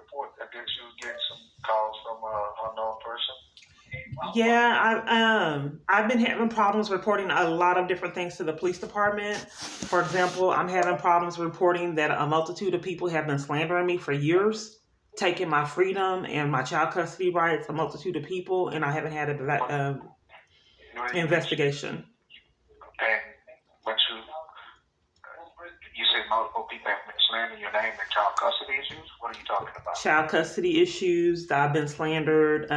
report against you getting some calls from an unknown person? Yeah, I've been having problems reporting a lot of different things to the police department. For example, I'm having problems reporting that a multitude of people have been slandering me for years, taking my freedom and my child custody rights, a multitude of people, and I haven't had an investigation. And but you said multiple people have been slandering your name and child custody issues? What are you talking about? Child custody issues. I've been slandered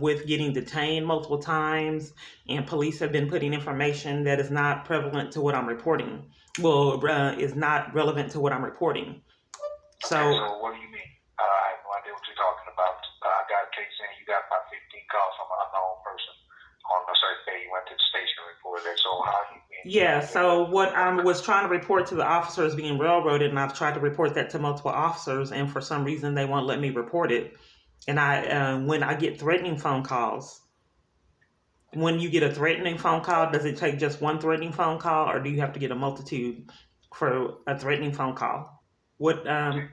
with getting detained multiple times, and police have been putting information that is not prevalent to what I'm reporting. Well, is not relevant to what I'm reporting. So what do you mean? I have no idea what you're talking about. I got a case saying you got about 15 calls from an unknown person on a certain day. You went to the station and reported that. So how do you mean? Yeah, so what I was trying to report to the officers being railroaded, and I've tried to report that to multiple officers, and for some reason they won't let me report it. And when I get threatening phone calls, when you get a threatening phone call, does it take just one threatening phone call, or do you have to get a multitude for a threatening phone call? What are you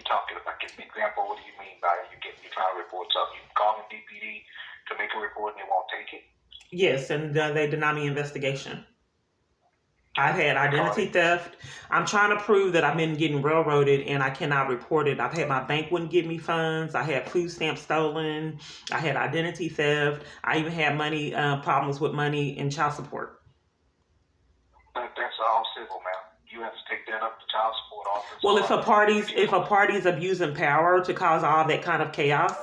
talking about? Give me an example. What do you mean by you're trying to report something? You call the DPD to make a report and they won't take it? Yes, and they deny me investigation. I've had identity theft. I'm trying to prove that I've been getting railroaded and I cannot report it. I've had my bank wouldn't give me funds. I had food stamps stolen. I had identity theft. I even had money problems with money and child support. But that's all civil, man. You have to take that up to child support office. Well, if a party's abusing power to cause all that kind of chaos,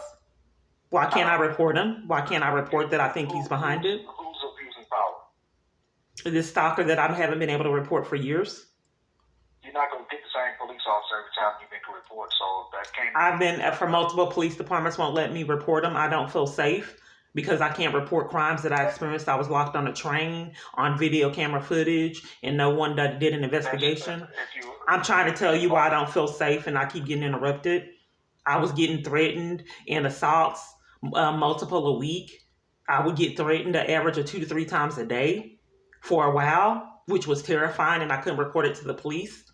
why can't I report him? Why can't I report that I think he's behind it? Who's abusing power? This stalker that I haven't been able to report for years. You're not going to get the same police officer every time you make a report, so that can't. I've been for multiple police departments won't let me report them. I don't feel safe because I can't report crimes that I experienced. I was locked on a train on video camera footage, and no one did an investigation. I'm trying to tell you why I don't feel safe, and I keep getting interrupted. I was getting threatened and assaults multiple a week. I would get threatened an average of 2 to 3 times a day for a while, which was terrifying, and I couldn't report it to the police.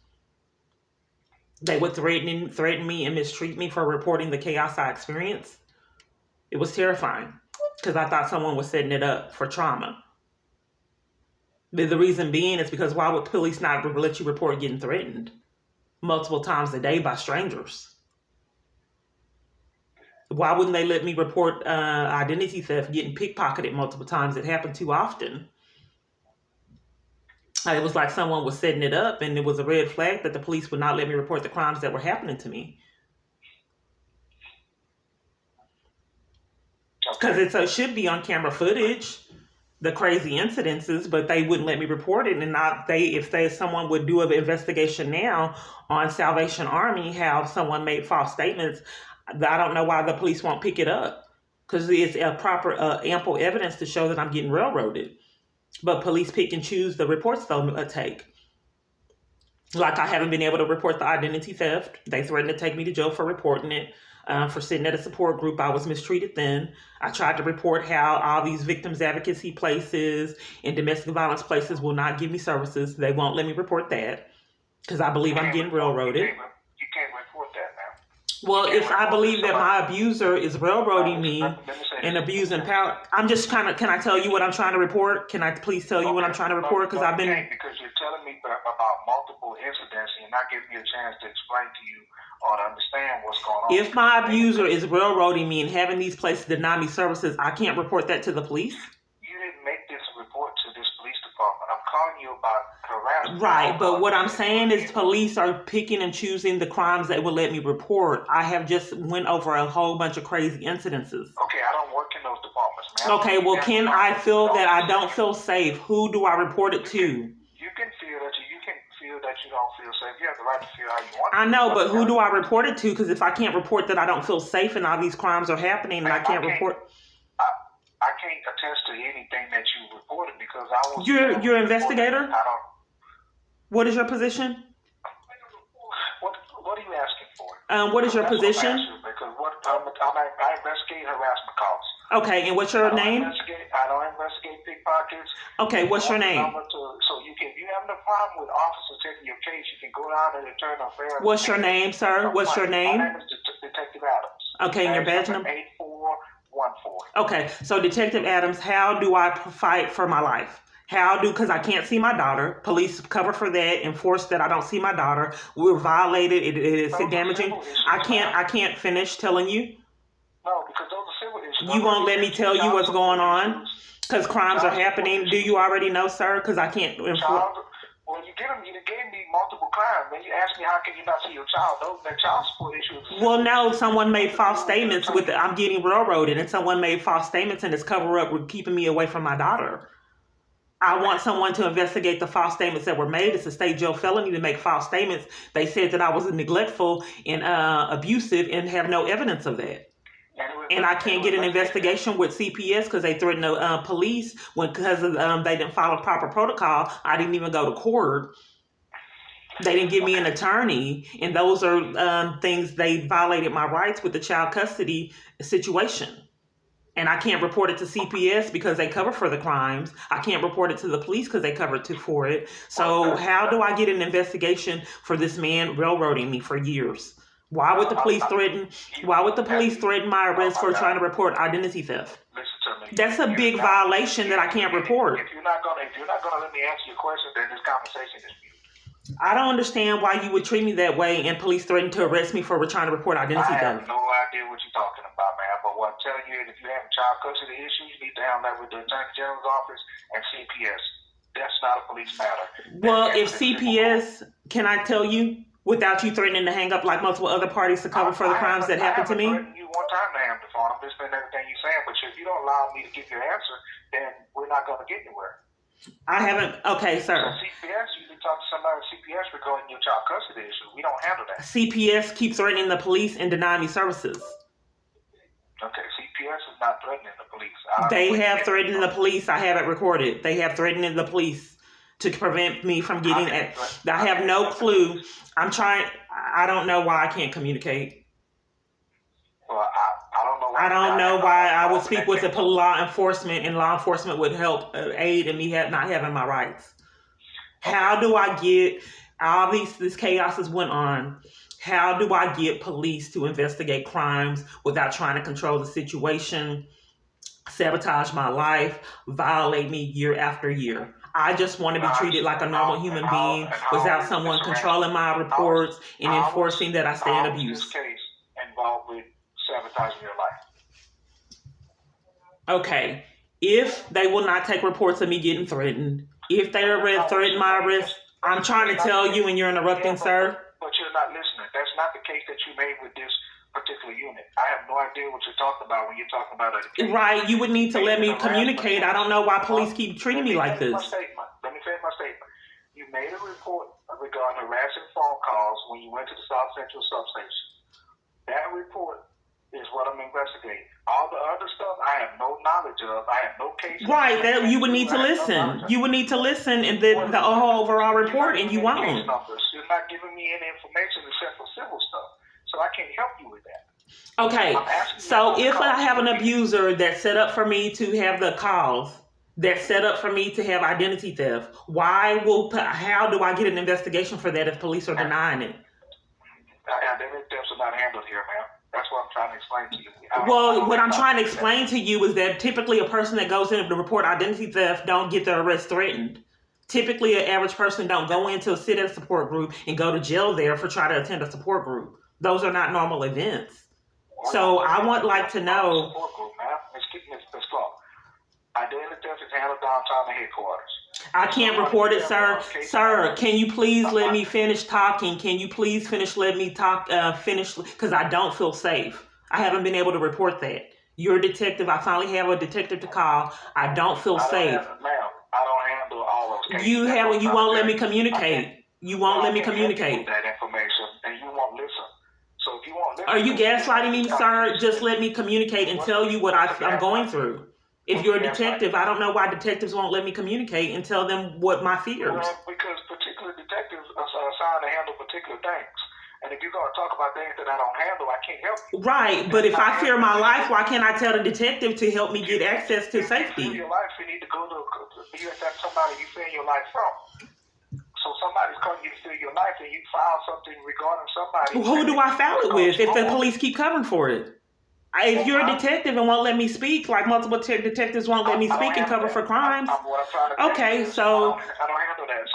They would threaten me and mistreat me for reporting the chaos I experienced. It was terrifying because I thought someone was setting it up for trauma. But the reason being is because why would police not let you report getting threatened multiple times a day by strangers? Why wouldn't they let me report identity theft, getting pickpocketed multiple times? It happened too often. It was like someone was setting it up, and it was a red flag that the police would not let me report the crimes that were happening to me. Because it should be on camera footage, the crazy incidences, but they wouldn't let me report it. And if someone would do an investigation now on Salvation Army, how someone made false statements, I don't know why the police won't pick it up, because it's a proper ample evidence to show that I'm getting railroaded. But police pick and choose the reports they'll take. Like I haven't been able to report the identity theft. They threatened to take me to jail for reporting it. For sitting at a support group, I was mistreated then. I tried to report how all these victims advocacy places and domestic violence places will not give me services. They won't let me report that because I believe I'm getting railroaded. You can't report that now. Well, if I believe that my abuser is railroading me and abusing power, I'm just can I tell you what I'm trying to report? Can I please tell you what I'm trying to report? Because because you're telling me about multiple incidents and you're not giving me a chance to explain to you or to understand what's going on. If my abuser is railroading me and having these places deny me services, I can't report that to the police? You didn't make this report to this police department. I'm calling you about harassment. Right, but what I'm saying is police are picking and choosing the crimes that will let me report. I have just went over a whole bunch of crazy incidences. Okay, I don't work in those departments, man. Okay, well, can I feel that I don't feel safe? Who do I report it to? You can feel that you don't feel safe. You have the right to feel how you want. I know, but who do I report it to? Because if I can't report that I don't feel safe and all these crimes are happening, and I can't report. I can't attest to anything that you reported because I was. You're an investigator? I don't. What is your position? What are you asking for? What is your position? Because I investigate harassment calls. Okay, and what's your name? I don't investigate pickpockets. Okay, what's your name? So if you're having a problem with officers taking your case, you can go down to the attorney What's your name, sir? What's your name? My name is Detective Adams. Okay, and your badge number? 8414. Okay, so Detective Adams, how do I fight for my life? Because I can't see my daughter. Police cover for that, enforce that I don't see my daughter. We're violated. It is damaging. I can't finish telling you. No, because those are civil issues. You won't let me tell you what's going on? Because crimes are happening. Do you already know, sir? Because I can't enforce. Well, you gave me multiple crimes. Then you ask me, how can you not see your child? Those child support issues. Well, no, someone made false statements I'm getting railroaded, and someone made false statements, and this cover-up was keeping me away from my daughter. I want someone to investigate the false statements that were made. It's a state jail felony to make false statements. They said that I was neglectful and abusive and have no evidence of that. And I can't get an investigation with CPS because they threatened the police because they didn't follow proper protocol. I didn't even go to court. They didn't give me an attorney. And those are things, they violated my rights with the child custody situation. And I can't report it to CPS because they cover for the crimes. I can't report it to the police because they cover for it. So how do I get an investigation for this man railroading me for years? Why would the police threaten my arrest for trying to report identity theft? Listen to me. That's a big violation that I can't report. If you're not gonna let me answer your question, then this conversation is mute. I don't understand why you would treat me that way and police threaten to arrest me for trying to report identity theft. I have no idea what you're talking about, man. But what I'm telling you is if you have child custody issues, you need to handle that with the Attorney General's office and CPS. That's not a police matter. Well, if CPS, can I tell you, without you threatening to hang up like multiple other parties to cover for the crimes that happened to me? I haven't threatened you one time to hang the phone. I'm listening to everything you're saying. But if you don't allow me to give you an answer, then we're not going to get anywhere. I haven't. Okay, sir. So CPS, you can talk to somebody at CPS regarding your child custody issue. We don't handle that. CPS keeps threatening the police and denying me services. Okay, CPS is not threatening the police. They have threatened the police. I have it recorded. They have threatened the police to prevent me from getting it. I have no clue. I'm trying. I don't know why I can't communicate. Well, I don't know why. I don't know why I would speak with the law enforcement, and law enforcement would help aid in me not having my rights. How do I get all this chaos has went on? How do I get police to investigate crimes without trying to control the situation, sabotage my life, violate me year after year? I just want to be treated like a normal human being without someone controlling my reports and enforcing that I stay in abuse. This case involved with sabotaging your life. Okay, if they will not take reports of me getting threatened, if they threaten my arrest, I'm trying to tell you and you're interrupting, sir. But you're not listening. That's not the case that you made with this particular unit. I have no idea what you're talking about when you're talking about it. Right, you would need to let me communicate. I don't know why police keep treating me like this. Let me finish my statement. You made a report regarding harassing phone calls when you went to the South Central substation. That report is what I'm investigating. All the other stuff I have no knowledge of. I have no case. Right, that you would need to listen. You would need to listen and the whole overall report, and you won't. You're not giving me any information except for civil stuff, so I can't help you with that. Okay, so if I have an abuser that's set up for me to have the calls, that's set up for me to have identity theft, how do I get an investigation for that if police are denying it? Identity thefts are not handled here, ma'am. That's what I'm trying to explain to you. Well, what I'm trying to explain to you is that typically a person that goes in to report identity theft don't get their arrest threatened. Typically, an average person don't go in to sit at a support group and go to jail there for trying to attend a support group. Those are not normal events. So I would like to know. Support group, ma'am. Let's go. Identity theft is handled downtown the headquarters. I can't report it, sir. Sir, can you please let me finish talking? Can you please let me talk, because I don't feel safe. I haven't been able to report that. You're a detective. I finally have a detective to call. I don't feel safe. Ma'am, I don't handle all those cases. You won't let me communicate. You won't let me communicate. That information, and you won't listen. So if you won't listen, are you gaslighting me, sir? Just let me communicate and tell you what I'm going through. If you're a detective, I don't know why detectives won't let me communicate and tell them what my fears. Well, because particular detectives are assigned to handle particular things. And if you're going to talk about things that I don't handle, I can't help you. Right, but if I fear my life, why can't I tell the detective to help me get access to safety? If you fear your life, you need to go to be with somebody you fear your life from. So somebody's calling you to steal your life and you file something regarding somebody. Who do I file it with if the police keep covering for it? If you're a detective and won't let me speak, like multiple detectives won't let me speak and cover for crimes. Okay, so I don't handle that.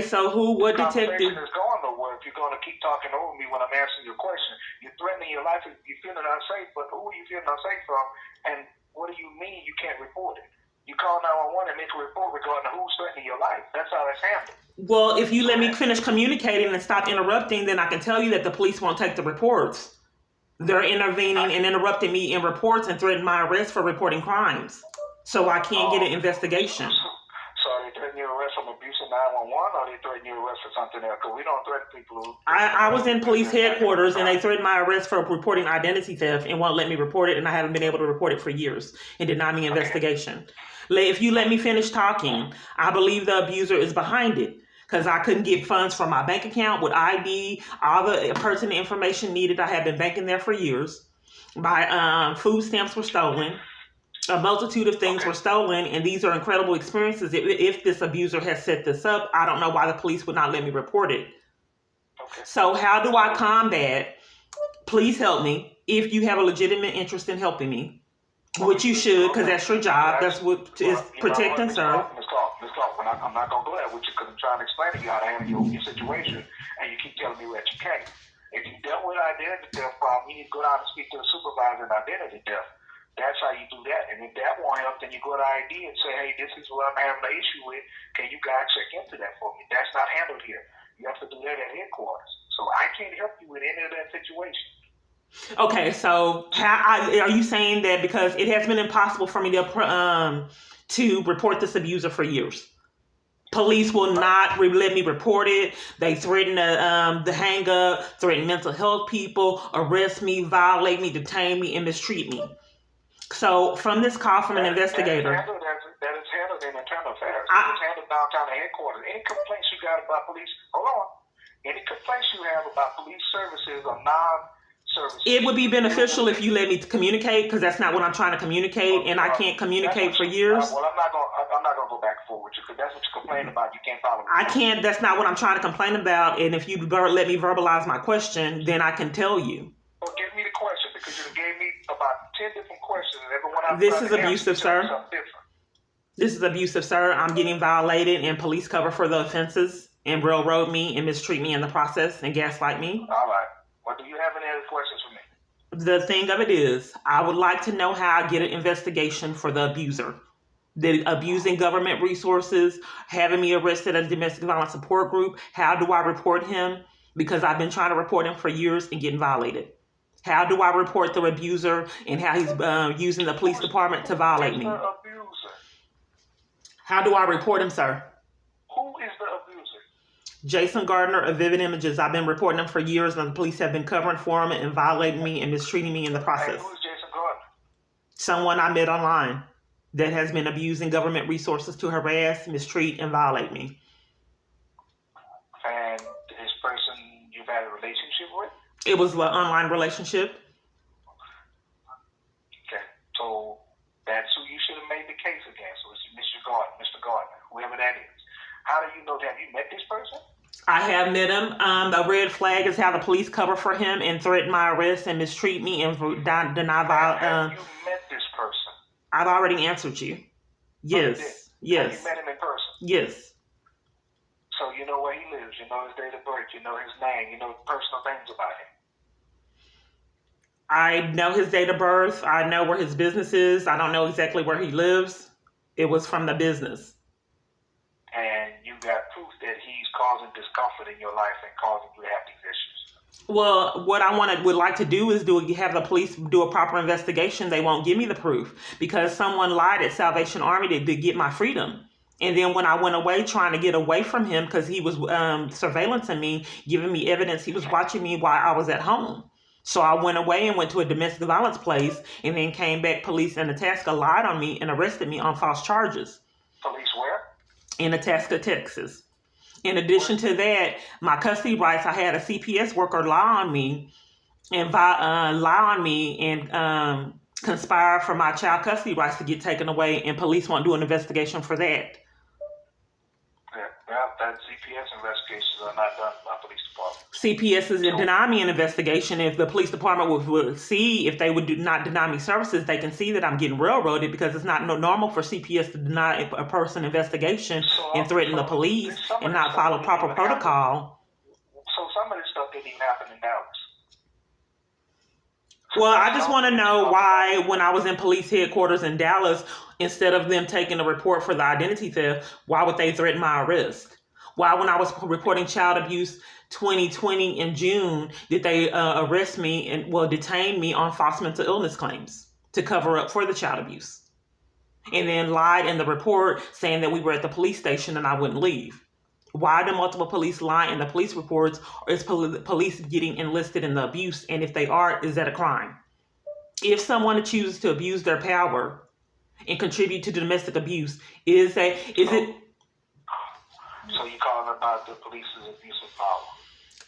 So what detective? Conversation is going nowhere if you're going to keep talking over me when I'm answering your question. You're threatening your life. You're feeling unsafe, but who are you feeling unsafe from? And what do you mean you can't report it? You call 911 and make a report regarding who's threatening your life. That's how that's handled. Well, if you let me finish communicating and stop interrupting, then I can tell you that the police won't take the reports. They're intervening and interrupting me in reports and threatening my arrest for reporting crimes. So I can't get an investigation. So are they threatening your arrest from abuse of 911 or are they threatening your arrest for something else? Because we don't threaten people. I was in police headquarters and they threatened my arrest for reporting identity theft and won't let me report it, and I haven't been able to report it for years and deny me investigation. If you let me finish talking, I believe the abuser is behind it. Because I couldn't get funds from my bank account with ID, all the personal information needed. I had been banking there for years. My food stamps were stolen. A multitude of things were stolen, and these are incredible experiences. If this abuser has set this up, I don't know why the police would not let me report it. So how do I combat? Please help me if you have a legitimate interest in helping me, which you should, because that's your job. That's what is protect and serve. I'm not going to go there with you because I'm trying to explain to you how to handle your situation, and you keep telling me that you can't. If you dealt with identity theft problem, you need to go down and speak to the supervisor in identity theft. That's how you do that. And if that won't help, then you go to ID and say, hey, this is what I'm having an issue with. Can you guys check into that for me? That's not handled here. You have to do that at headquarters. So I can't help you with any of that situation. Okay, so are you saying that because it has been impossible for me to report this abuser for years? Police will not let me report it. They threaten the hang up, threaten mental health people, arrest me, violate me, detain me, and mistreat me. So from this call from an investigator. That is handled in internal affairs. It's handled downtown at headquarters. Any complaints you got about police, hold on. Any complaints you have about police services or non-services. It would be beneficial if you let me communicate, because that's not what I'm trying to communicate, and I can't communicate for years. Well, I'm not going to go back and forth with you, because that's what you complain about. You can't follow me. I can't. That's not what I'm trying to complain about. And if you let me verbalize my question, then I can tell you. Well, give me the question, because you gave me about 10 different questions, and every one I've This is abusive, sir. This is abusive, sir. I'm getting violated, and police cover for the offenses and railroad me and mistreat me in the process and gaslight me. All right. Well, do you have any other questions for me? The thing of it is, I would like to know how I get an investigation for the abuser. The abusing government resources, having me arrested at a domestic violence support group. How do I report him? Because I've been trying to report him for years and getting violated. How do I report the abuser and how he's using the police department to violate me? How do I report him, sir? Who is the abuser? Jason Gardner of Vivid Images. I've been reporting him for years, and the police have been covering for him and violating me and mistreating me in the process. Hey, who is Jason Gardner? Someone I met online that has been abusing government resources to harass, mistreat, and violate me. And this person you've had a relationship with? It was an online relationship. Okay, so that's who you should have made the case against. So it's Mr. Gardner, whoever that is. How do you know that? Have you met this person? I have met him. The red flag is how the police cover for him and threaten my arrest and mistreat me and deny violence. Have you met this person? I've already answered you. Yes. Yes. Have you met him in person? Yes. So you know where he lives. You know his date of birth. You know his name. You know personal things about him. I know his date of birth. I know where his business is. I don't know exactly where he lives. It was from the business. And you got proof that he's causing discomfort in your life and causing you to have these issues. Well, what I would like to do is have the police do a proper investigation. They won't give me the proof because someone lied at Salvation Army to get my freedom. And then when I went away trying to get away from him because he was surveillancing me, giving me evidence, he was watching me while I was at home. So I went away and went to a domestic violence place and then came back. Police in Itasca lied on me and arrested me on false charges. Police where? In Itasca, Texas. In addition to that, my custody rights, I had a CPS worker lie on me and conspire for my child custody rights to get taken away, and police won't do an investigation for that. Yeah, Well, that CPS investigations are not done by police department. CPS is deny me an investigation. If the police department would see, if they would not deny me services, they can see that I'm getting railroaded, because it's not normal for CPS to deny a person investigation and threaten the police and not follow proper protocol. So some of this stuff didn't even happen in Dallas. Well, I just want to know why, when I was in police headquarters in Dallas, instead of them taking a report for the identity theft, why would they threaten my arrest? Why, when I was reporting child abuse 2020 in June, did they arrest me and, well, detain me on false mental illness claims to cover up for the child abuse? And then lied in the report saying that we were at the police station and I wouldn't leave. Why do multiple police lie in the police reports? Or is police getting enlisted in the abuse? And if they are, is that a crime? If someone chooses to abuse their power and contribute to domestic abuse, is it? So you calling about the police's abuse of power?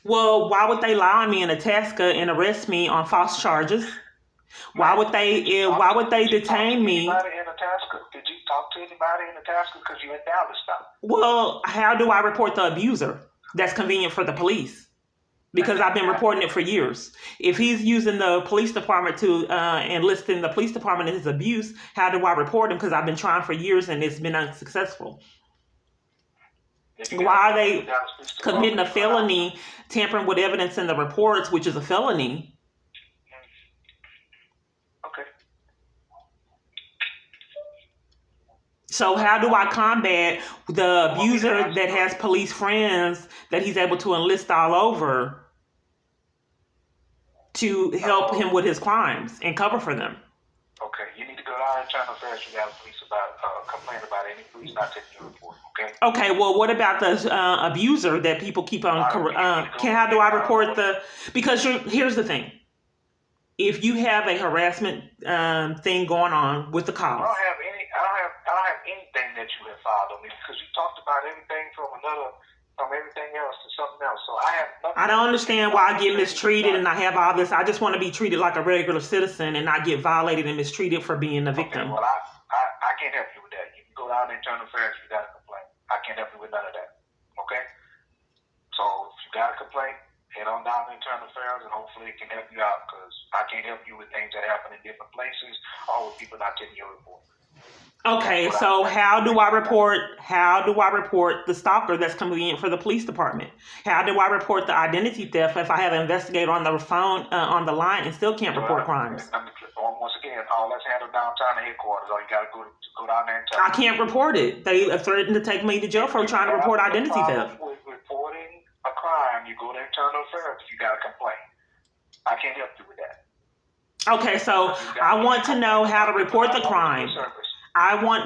Well, why would they lie on me in Itasca and arrest me on false charges? Why would they detain me? Did you talk to anybody in Itasca? Because you're in Dallas now. Well, how do I report the abuser? That's convenient for the police, because I've been reporting it for years. If he's using the police department to enlist in the police department in his abuse, how do I report him? Because I've been trying for years and it's been unsuccessful. Why are they committing a felony, tampering with evidence in the reports, which is a felony? So how do I combat the abuser that has police friends that he's able to enlist all over to help him with his crimes and cover for them? Okay, you need to go down and Internal Affairs. You got police complain about any police not taking your report. Okay. Okay. Well, what about the abuser that people keep on? How do I report the? Because here's the thing. If you have a harassment thing going on with the cause. I don't have anything that you have filed on me, because you talked about everything from everything else to something else. So I have nothing. I don't understand why I get mistreated and I have all this. I just want to be treated like a regular citizen and not get violated and mistreated for being a victim. Okay, well, I can't help you with that. You can go down to Internal Affairs if you got a complaint. I can't help you with none of that. Okay? So if you got a complaint, head on down to Internal Affairs and hopefully it can help you out, because I can't help you with things that happen in different places or with people not taking your report. Okay, so how do I report the stalker that's convenient for the police department? How do I report the identity theft if I have an investigator on the phone on the line and still can't report crimes? Once again, all that's handled downtown headquarters. All you got to go down there and tell. I can't report it. They threatened to take me to jail for trying to report identity theft. With reporting a crime, you go to Internal Affairs if you got a complaint. I can't help you with that. Okay, so I want to know how to report the crime.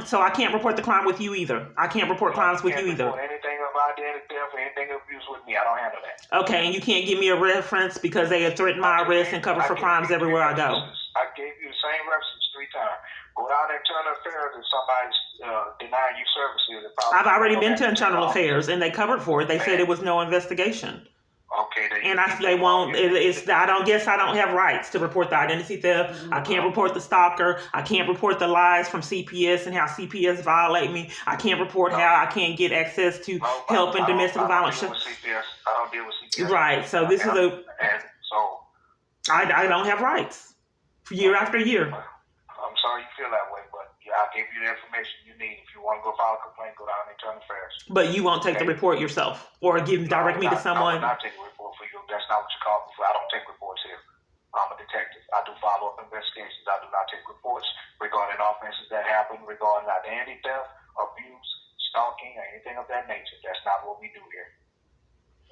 So I can't report the crime with you either. I can't report crimes with you either. Anything about identity theft or anything abuse with me, I don't handle that. Okay, and you can't give me a reference because they have threatened my arrest and cover for crimes everywhere I go. I gave you the same reference 3 times. Go down to Internal Affairs if somebody's denying you services. I've already been to Internal Affairs and they covered for it. They said it was no investigation. Okay. And they won't. I don't have rights to report the identity theft. I can't report the stalker. I can't report the lies from CPS and how CPS violate me. I can't report how I can't get access to help in domestic violence. I don't deal with CPS. Right. So this is I don't have rights year after year. I'm sorry you feel that way, but I gave you the information you need. If you want to go file a complaint, go down to Internal Affairs. But you won't take the report yourself or direct me to someone. I will not take a report for you. That's not what you called me for. I don't take reports here. I'm a detective. I do follow-up investigations. I do not take reports regarding offenses that happen, regarding identity theft, abuse, stalking, or anything of that nature. That's not what we do here.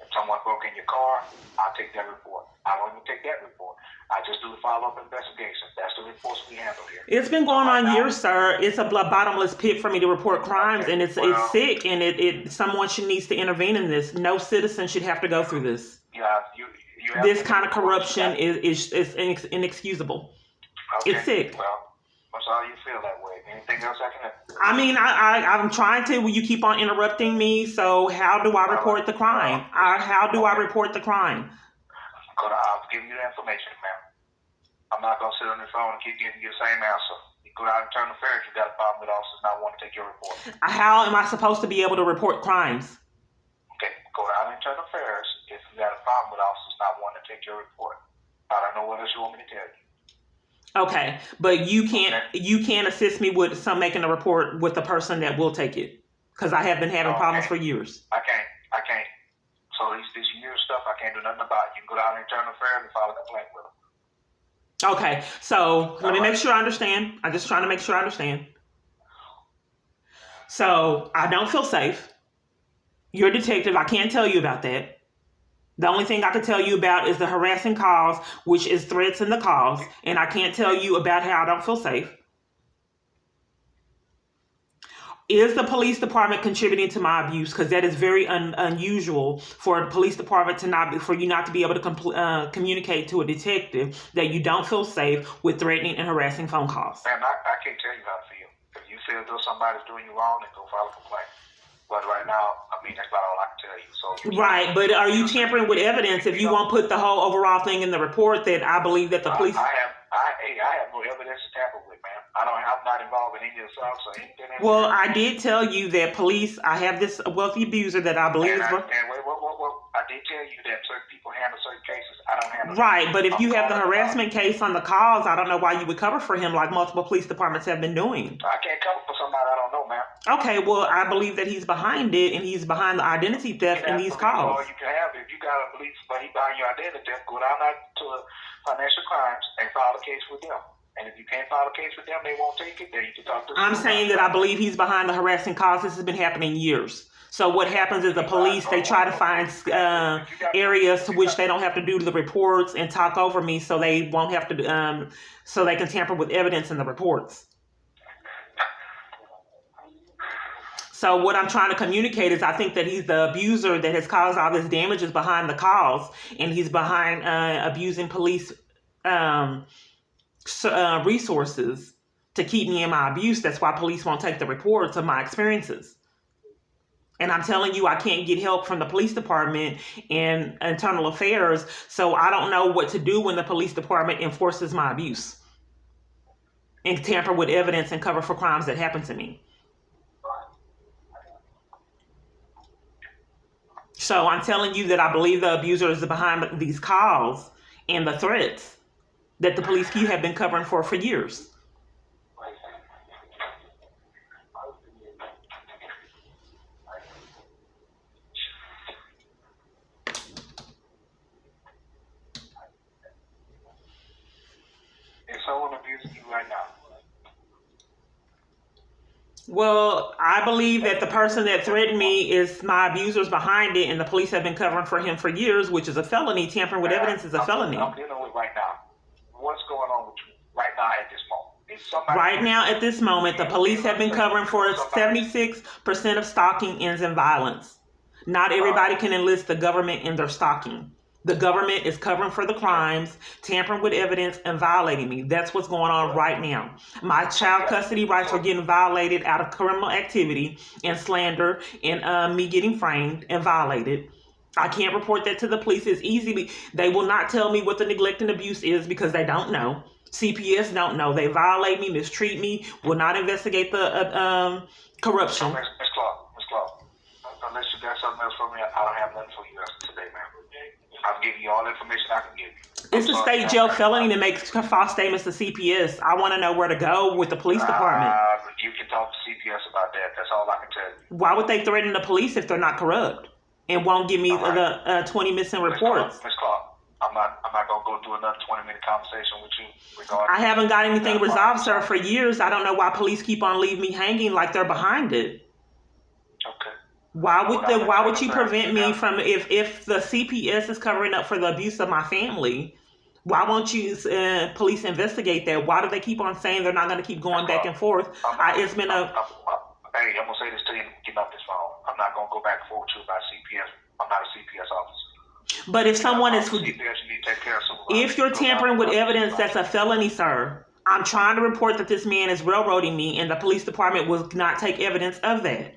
If someone broke in your car, I'll take that report. I don't even take that report. I just do the follow-up investigation. That's the reports we handle here. It's been going on years, sir. It's a bottomless pit for me to report crimes, and it's sick, and someone needs to intervene in this. No citizen should have to go through this. Yeah, this kind of corruption is inexcusable. Okay. It's sick. Well, I'm sorry you feel that way. Anything else I can help? I mean, I'm trying to. You keep on interrupting me. So how do I report the crime? How do I report the crime? I'll give you the information, ma'am. I'm not going to sit on the phone and keep giving you the same answer. You go out and Internal Affairs, you got a problem with officers not wanting to take your report. How am I supposed to be able to report crimes? internal affairs if you got a problem with officers not wanting to take your report. I don't know what else you want me to tell you. Okay, but you can't assist me with making a report with the person that will take it, because I have been having problems for years. I can't. So this year stuff I can't do nothing about. You can go down to internal affairs and file a complaint with them. Okay, so let me make sure I understand. I'm just trying to make sure I understand. So I don't feel safe. You're a detective. I can't tell you about that. The only thing I can tell you about is the harassing calls, which is threats in the calls. And I can't tell you about how I don't feel safe. Is the police department contributing to my abuse? Because that is very unusual for the police department for you not to be able to communicate to a detective that you don't feel safe with threatening and harassing phone calls. Ma'am, I can't tell you how to feel. If you feel though somebody's doing you wrong, then go file a complaint. But right now, that's about all I can tell you. So right, but are you tampering with evidence if you won't put the whole overall thing in the report that I believe that the police... I have no evidence to tamper with, ma'am. I'm not involved in any of the assaults or anything. Well, I did tell you that I have this wealthy abuser that I believe is... I did tell you that certain people handle certain cases. I don't handle... Right, but if you have the harassment case on the calls, I don't know why you would cover for him like multiple police departments have been doing. I can't cover for somebody I don't know, ma'am. Okay, well, I believe that he's behind it, and he's behind the identity theft in these calls. All you can have, if you got a belief but he's behind your identity theft, go down to financial crimes and file a case with them. And if you can't file a case with them, they won't take it. Then you can talk to... I'm saying that I believe he's behind the harassing calls. This has been happening years. So what happens is the police, they try to find areas to which they don't have to do the reports and talk over me, so they won't have to, so they can tamper with evidence in the reports. So what I'm trying to communicate is I think that he's the abuser that has caused all this damage is behind the calls, and he's behind abusing police resources to keep me in my abuse. That's why police won't take the reports of my experiences. And I'm telling you, I can't get help from the police department and internal affairs, so I don't know what to do when the police department enforces my abuse and tamper with evidence and cover for crimes that happen to me. So I'm telling you that I believe the abuser is behind these calls and the threats that the police have been covering for years. Someone abusing you right now? Well, I believe that the person that threatened me is my abusers behind it, and the police have been covering for him for years, which is a felony. Tampering with evidence is a felony. I'm dealing with right now. What's going on with you right now at this moment? Right now at this moment, the police have been covering for 76% of stalking ends in violence. Not everybody can enlist the government in their stalking. The government is covering for the crimes, tampering with evidence, and violating me. That's what's going on right now. My child custody rights are getting violated out of criminal activity and slander and me getting framed and violated. I can't report that to the police. It's easy. They will not tell me what the neglect and abuse is because they don't know. CPS don't know. They violate me, mistreat me, will not investigate the corruption. Ms. Clark, unless you got something else for me, I don't have nothing for you today, ma'am. I'll give you all the information I can give you. It's a state jail felony to make false statements to CPS. I want to know where to go with the police department. You can talk to CPS about that. That's all I can tell you. Why would they threaten the police if they're not corrupt and won't give me the 20 missing reports? Ms. Clark, I'm not going to go do another 20-minute conversation with you regarding... I haven't got anything resolved, sir, for years. I don't know why police keep on leaving me hanging like they're behind it. Okay. Why would you prevent me from, if the CPS is covering up for the abuse of my family, why won't you police investigate that? Why do they keep on saying they're not going to keep going back and forth? It's been a... Hey, I'm going to say this to you, get off this phone. I'm not going to go back and forth with you about CPS. I'm not a CPS officer. But if someone is... CPS, you need to take care of if you're tampering with evidence, that's a felony, sir. I'm trying to report that this man is railroading me, and the police department will not take evidence of that.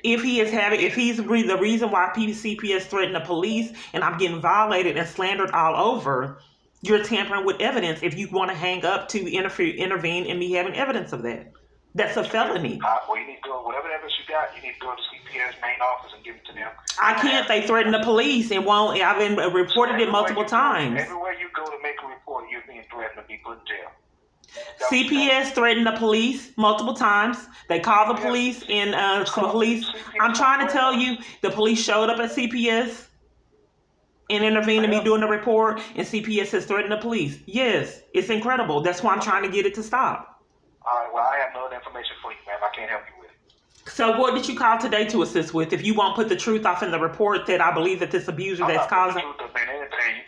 If he's the reason why CPS threatened the police and I'm getting violated and slandered all over, you're tampering with evidence if you want to hang up to intervene in me having evidence of that. That's a felony. Well, you need to go, whatever evidence you got, you need to go to CPS main office and give it to them. I can't. They threaten the police and won't. I've been reported it multiple times. Everywhere you go to make a report, you're being threatened to be put in jail. CPS threatened the police multiple times. They called the police and I'm trying to tell you, the police showed up at CPS and intervened in me doing the report, and CPS has threatened the police. Yes, it's incredible. That's why I'm trying to get it to stop. All right, well, I have no other information for you, ma'am. I can't help you with it. So what did you call today to assist with? If you won't put the truth off in the report that I believe that this abuser that's causing... You're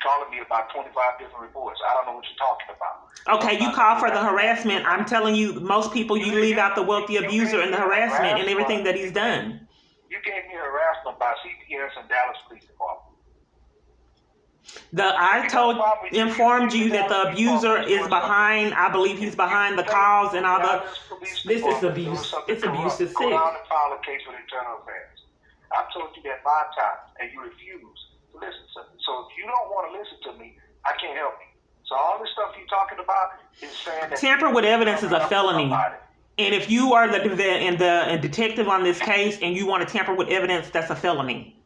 calling me about 25 different reports. I don't know what you're talking about. Okay, you call for the harassment. I'm telling you, most people, you leave out the wealthy abuser and the harassment and everything that he's done. You gave me harassment by CPS and Dallas Police Department. I informed you that the abuser is behind. I believe he's behind the calls and all the. This is abuse. It's abuse. It's sick. Go down and file a case with Internal Affairs. I told you that 5 times, and you refuse to listen to me. So if you don't want to listen to me, I can't help you. So all this stuff you're talking about is saying that tamper with evidence is a felony. And if you are the detective on this case and you want to tamper with evidence, that's a felony.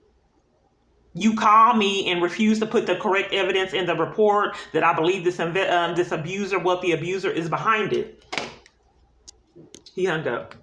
You call me and refuse to put the correct evidence in the report that I believe this abuser, wealthy abuser, is behind it. He hung up.